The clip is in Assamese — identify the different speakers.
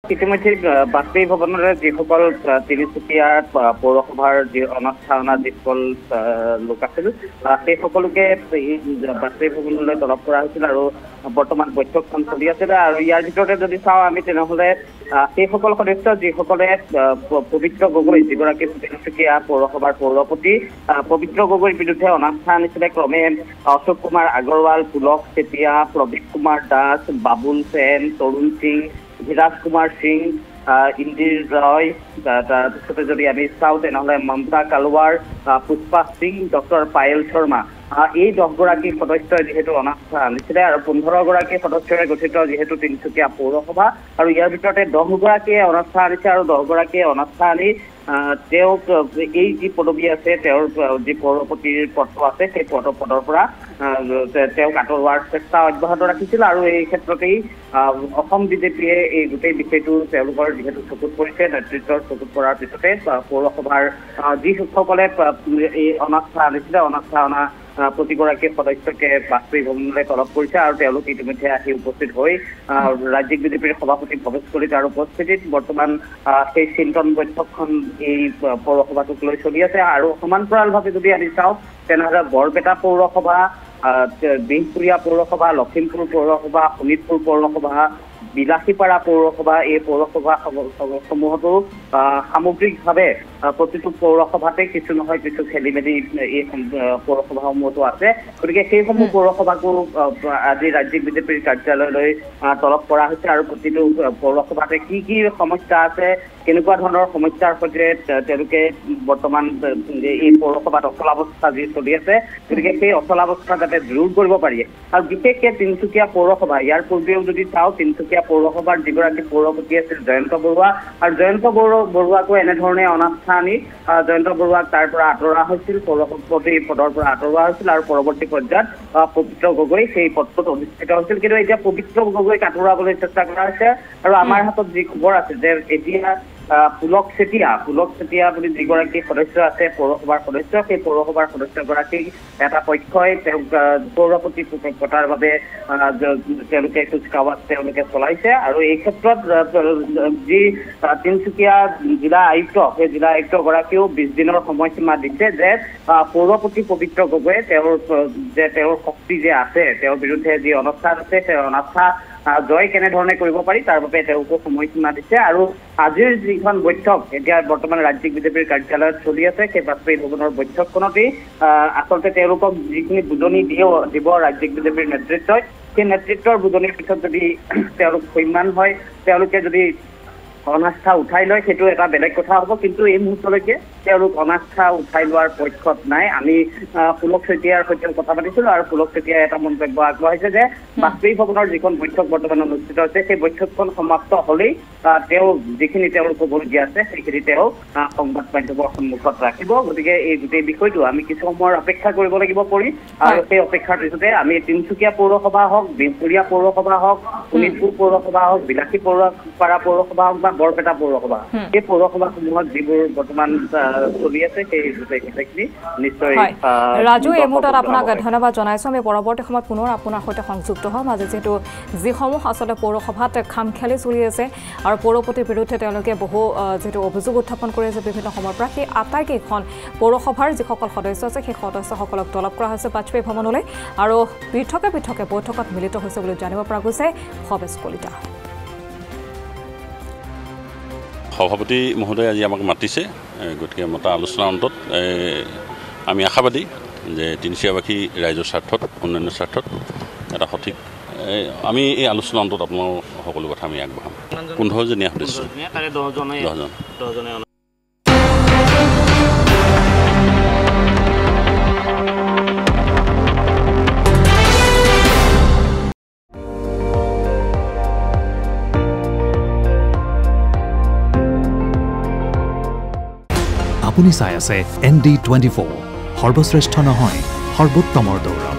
Speaker 1: ইতিমধ্যে বাজপেয়ী ভৱনলৈ যিসকল তিনিচুকীয়া পৌৰসভাৰ যি অনাস্থায়না যিসকল লোক আছিল সেই সকলোকে বাজপেয়ী ভৱনলৈ তলব কৰা হৈছিল আৰু বৰ্তমান বৈঠকখন চলি আছিল। আৰু ইয়াৰ ভিতৰতে যদি চাওঁ আমি তেনেহ'লে সেইসকল সদস্য যিসকলে পবিত্ৰ গগৈ যিগৰাকী তিনিচুকীয়া পৌৰসভাৰ পৌৰপতি পবিত্ৰ গগৈৰ বিৰুদ্ধে অনাস্থা আনিছিলে ক্ৰমে অশোক কুমাৰ আগৰৱাল, পুলক চেতিয়া, প্ৰদীপ কুমাৰ দাস, বাবুল সেন, তৰুণ সিং, বিৰাজ কুমাৰ সিং, ইন্দিৰ ৰয়, তাৰপিছতে যদি আমি চাওঁ তেনেহ'লে মমতা কালৱাৰ, পুষ্পা সিং, ডক্টৰ পায়েল শৰ্মা এই 10 গৰাকী সদস্যই যিহেতু অনাস্থা আনিছিলে আৰু 15 গৰাকী সদস্যৰে গঠিত যিহেতু তিনিচুকীয়া পৌৰসভা আৰু ইয়াৰ ভিতৰতে 10 গৰাকীয়ে অনাস্থা আনিছে আৰু 10 গৰাকীয়ে অনাস্থা আনি তেওঁক এই যি পদবী আছে তেওঁৰ যি পৌৰপতিৰ পদটো আছে সেই পদৰ পৰা তেওঁক আঁতৰোৱাৰ চেষ্টা অব্যাহত ৰাখিছিল। আৰু এই ক্ষেত্ৰতেই অসম বিজেপিয়ে এই গোটেই বিষয়টো তেওঁলোকৰ যিহেতু চকুত পৰিছে, নেতৃত্বৰ চকুত পৰাৰ পিছতে পৌৰসভাৰ যিসকলে এই অনাস্থা আনিছিলে অনাস্থা অনা প্ৰতিগৰাকী সদস্যকে বাজপেয়ী ভৱনলৈ তলব কৰিছে আৰু তেওঁলোক ইতিমধ্যে আহি উপস্থিত হৈ ৰাজ্যিক বিজেপিৰ সভাপতি ভৱেশ কলিতাৰ উপস্থিতিত বৰ্তমান সেই চিন্তন বৈঠকখন এই পৌৰসভাটোক লৈ চলি আছে। আৰু সমান্তৰালভাৱে যদি আমি চাওঁ তেনেহ'লে বৰপেটা পৌৰসভা, বিহপুৰীয়া পৌৰসভা, লখিমপুৰ পৌৰসভা, শোণিতপুৰ পৌৰসভা, বিলাসীপাৰা পৌৰসভা এই পৌৰসভা সমূহতো সামগ্ৰিকভাৱে প্ৰতিটো পৌৰসভাতে কিছু নহয় কিছু খেলি মেলি এই পৌৰসভাসমূহতো আছে। গতিকে সেইসমূহ পৌৰসভাকো আজি ৰাজ্যিক বিজেপিৰ কাৰ্যালয়লৈ তলব কৰা হৈছে আৰু প্ৰতিটো পৌৰসভাতে কি কি সমস্যা আছে, কেনেকুৱা ধৰণৰ সমস্যাৰ সৈতে তেওঁলোকে বৰ্তমান এই পৌৰসভাত অচলাৱস্থা যি চলি আছে, গতিকে সেই অচলাৱস্থা যাতে দূৰ কৰিব পাৰি। আৰু বিশেষকৈ তিনিচুকীয়া পৌৰসভা ইয়াৰ পূৰ্বেও যদি চাওঁ তিনিচুকীয়া পৌৰসভাৰ যিগৰাকী পৌৰপতি আছিল জয়ন্ত বৰুৱা আৰু জয়ন্ত বৰুৱাকো এনেধৰণে অনাস্থা আনি জয়ন্ত বৰুৱাক তাৰ পৰা আঁতৰোৱা হৈছিল, পৌৰপতি পদৰ পৰা আঁতৰোৱা হৈছিল আৰু পৰৱৰ্তী পৰ্যায়ত পবিত্ৰ গগৈ সেই পদটোত অধিষ্ঠিত হৈছিল। কিন্তু এতিয়া পবিত্ৰ গগৈক আঁতৰাবলৈ চেষ্টা কৰা হৈছে আৰু আমাৰ হাতত যি খবৰ আছে যে এতিয়া পুলক চেতিয়া বুলি যিগৰাকী সদস্য আছে পৌৰসভাৰ সদস্য, সেই পৌৰসভাৰ সদস্যগৰাকীক এটা পক্ষই তেওঁক পৌৰপতি পতাৰ বাবে তেওঁলোকে কুচকাৱাজ তেওঁলোকে চলাইছে। আৰু এই ক্ষেত্ৰত যি তিনিচুকীয়া জিলা আয়ুক্ত সেই জিলা আয়ুক্তগৰাকীয়েও 20 দিনৰ সময়সীমা দিছে যে পৌৰপতি পবিত্ৰ গগৈয়ে তেওঁৰ শক্তি যে আছে, তেওঁৰ বিৰুদ্ধে যি অনাস্থা আছে সেই অনাস্থা জয় কেনেধৰণে কৰিব পাৰি তাৰ বাবে তেওঁকো সময়সীমা দিছে। আৰু আজিৰ যিখন বৈঠক এতিয়া বৰ্তমান ৰাজ্যিক বিজেপিৰ কাৰ্যালয়ত চলি আছে সেই বাজপেয়ী ভৱনৰ বৈঠকখনতেই আচলতে তেওঁলোকক যিখিনি বুজনি দিব ৰাজ্যিক বিজেপিৰ নেতৃত্বই, সেই নেতৃত্বৰ বুজনিৰ পিছত যদি তেওঁলোক সৈমান হয়, তেওঁলোকে যদি অনাস্থা উঠাই লয় সেইটো এটা বেলেগ কথা হ'ব। কিন্তু এই মুহূৰ্তলৈকে তেওঁলোক অনাস্থা উঠাই লোৱাৰ পক্ষত নাই। আমি পুলক চেতিয়াৰ সৈতে কথা পাতিছিলোঁ আৰু পুলক চেতিয়াই এটা মন্তব্য আগবঢ়াইছে যে বাজপেয়ী ভৱনৰ যিখন বৈঠক বৰ্তমান অনুষ্ঠিত হৈছে সেই বৈঠকখন সমাপ্ত হ'লেই তেওঁ যিখিনি তেওঁৰ ক'বলগীয়া আছে সেইখিনি তেওঁ সংবাদ মাধ্যমৰ সন্মুখত ৰাখিব। গতিকে এই গোটেই বিষয়টো আমি কিছু সময়ৰ অপেক্ষা কৰিব লাগিব কৰি আৰু সেই অপেক্ষাৰ পিছতে আমি তিনিচুকীয়া পৌৰসভা হওক, বিহপুৰীয়া পৌৰসভা হওক, শোণিতপুৰ পৌৰসভা হওক, বিলাসীপাৰা পৌৰসভা হওক বা বৰপেটা পৌৰসভা এই পৌৰসভাসমূহত যিবোৰ বৰ্তমান চলি আছে সেই গোটেইখিনি নিশ্চয়।
Speaker 2: ৰাজু, এই মুহূৰ্তত আপোনাক ধন্যবাদ জনাইছোঁ। আমি পৰৱৰ্তী সময়ত পুনৰ আপোনাৰ সৈতে সংযুক্ত হ'ম। আজি যিহেতু যিসমূহ আচলতে পৌৰসভাত খামখেয়ালি চলি আছে আৰু পৌৰপতিৰ বিৰুদ্ধে তেওঁলোকে বহু যিহেতু অভিযোগ উত্থাপন কৰি আছে বিভিন্ন সময়ৰ পৰা, সেই আটাইকেইখন পৌৰসভাৰ যিসকল সদস্য আছে সেই সদস্যসকলক তলব কৰা হৈছে বাজপেয়ী ভৱনলৈ আৰু পৃথকে বৈঠকত মিলিত হৈছে বুলি জানিব পৰা গৈছে ভৱেশ কলিতা।
Speaker 3: সভাপতি মহোদয়ে আজি আমাক মাতিছে, গতিকে মতা আলোচনাৰ অন্তত আমি আশাবাদী যে তিনিচুকীয়াবাসী ৰাইজৰ স্বাৰ্থত, উন্নয়নৰ স্বাৰ্থত এটা সঠিক আমি এই আলোচনাৰ অন্তত আপোনাৰ সকলো কথা আমি আগবঢ়াম। 15জনীয়া সদস্য, 10জন।
Speaker 4: আপুনি চাই আছে ND24, সৰ্বশ্ৰেষ্ঠ নহয় সৰ্বোত্তমৰ দৌৰ।